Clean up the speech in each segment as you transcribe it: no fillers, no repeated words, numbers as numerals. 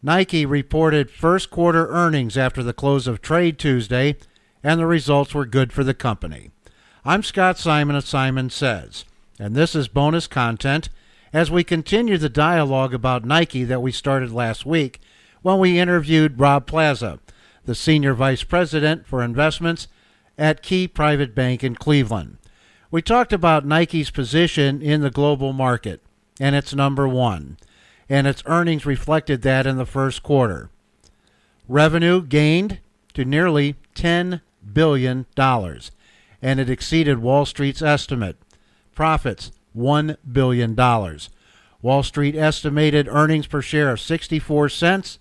Nike reported first quarter earnings after the close of trade Tuesday, and the results were good for the company. I'm Scott Simon of Simon Says, and this is bonus content as we continue the dialogue about Nike that we started last week when we interviewed Rob Plaza, the Senior Vice President for Investments at Key Private Bank in Cleveland. We talked about Nike's position in the global market, and it's number one, and its earnings reflected that in the first quarter. Revenue gained to nearly $10 billion, and it exceeded Wall Street's estimate. Profits, $1 billion. Wall Street estimated earnings per share of 64 cents.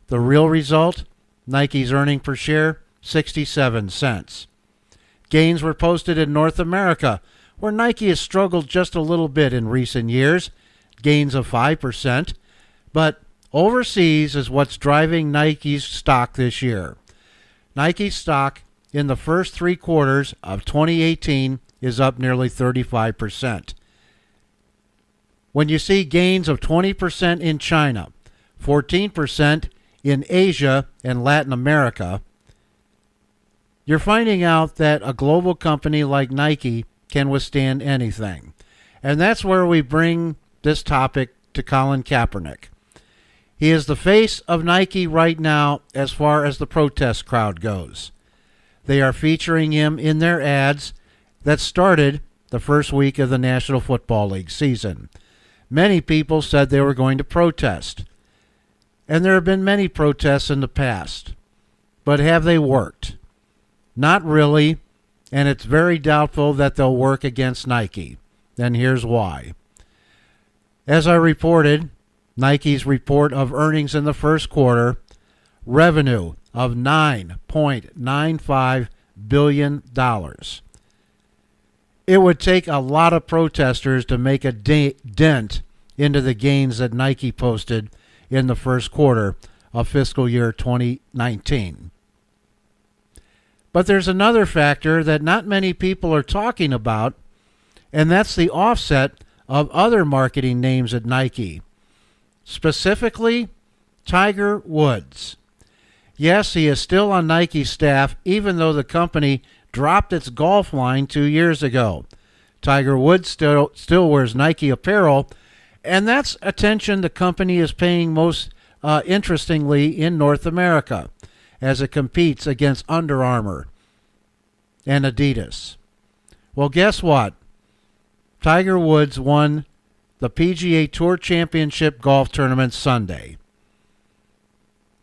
The real result, Nike's earning per share, 67 cents. Gains were posted in North America, where Nike has struggled just a little bit in recent years, gains of 5%, but overseas is what's driving Nike's stock this year. Nike's stock in the first 3 quarters of 2018 is up nearly 35%. When you see gains of 20% in China, 14% in Asia and Latin America, you're finding out that a global company like Nike can withstand anything. And that's where we bring this topic to Colin Kaepernick. He is the face of Nike right now as far as the protest crowd goes. They are featuring him in their ads that started the first week of the National Football League season. Many people said they were going to protest. And there have been many protests in the past. But have they worked? Not really, and it's very doubtful that they'll work against Nike. And here's why. As I reported, Nike's report of earnings in the first quarter, revenue of $9.95 billion. It would take a lot of protesters to make a dent into the gains that Nike posted in the first quarter of fiscal year 2019. But there's another factor that not many people are talking about, and that's the offset of other marketing names at Nike, specifically Tiger Woods. Yes, he is still on Nike's staff, even though the company dropped its golf line 2 years ago. Tiger Woods still wears Nike apparel, and that's attention the company is paying most interestingly in North America, as it competes against Under Armour and Adidas. Well, guess what? Tiger Woods won the PGA Tour Championship golf tournament Sunday.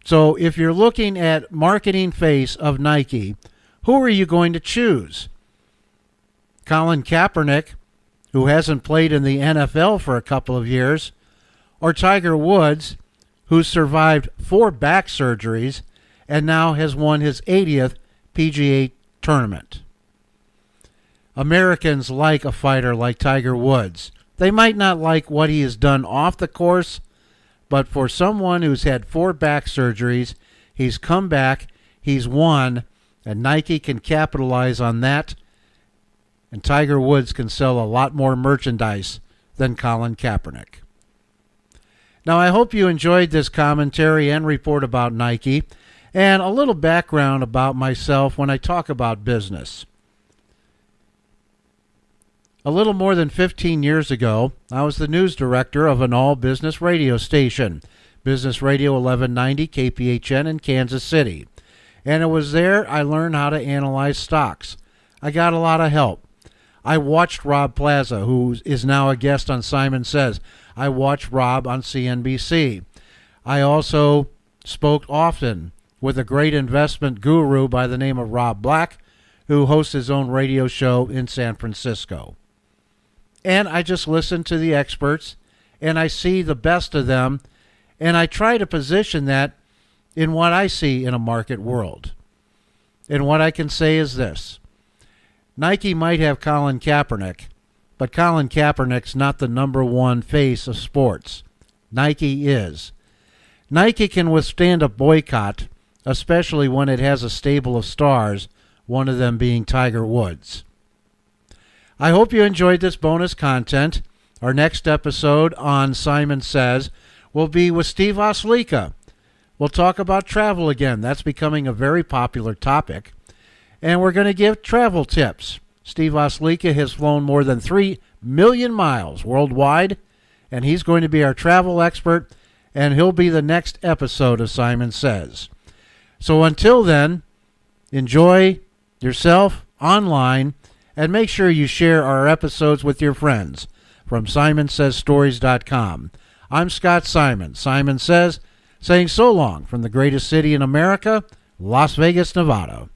So if you're looking at marketing face of Nike, who are you going to choose? Colin Kaepernick, who hasn't played in the NFL for a couple of years, or Tiger Woods, who survived 4 back surgeries and now has won his 80th PGA tournament. Americans like a fighter like Tiger Woods. They might not like what he has done off the course, but for someone who's had 4 back surgeries, he's come back, he's won, and Nike can capitalize on that, and Tiger Woods can sell a lot more merchandise than Colin Kaepernick. Now, I hope you enjoyed this commentary and report about Nike, and a little background about myself when I talk about business. A little more than 15 years ago, I was the news director of an all-business radio station, Business Radio 1190 KPHN in Kansas City. And it was there I learned how to analyze stocks. I got a lot of help. I watched Rob Plaza, who is now a guest on Simon Says. I watched Rob on CNBC. I also spoke often with a great investment guru by the name of Rob Black, who hosts his own radio show in San Francisco. And I just listen to the experts, and I see the best of them, and I try to position that in what I see in a market world. And what I can say is this. Nike might have Colin Kaepernick, but Colin Kaepernick's not the number one face of sports. Nike is. Nike can withstand a boycott, especially when it has a stable of stars, one of them being Tiger Woods. I hope you enjoyed this bonus content. Our next episode on Simon Says will be with Steve Oslica. We'll talk about travel again. That's becoming a very popular topic. And we're going to give travel tips. Steve Oslica has flown more than 3 million miles worldwide, and he's going to be our travel expert, and he'll be the next episode of Simon Says. So until then, enjoy yourself online, and make sure you share our episodes with your friends from SimonSaysStories.com. I'm Scott Simon. Simon Says, saying so long from the greatest city in America, Las Vegas, Nevada.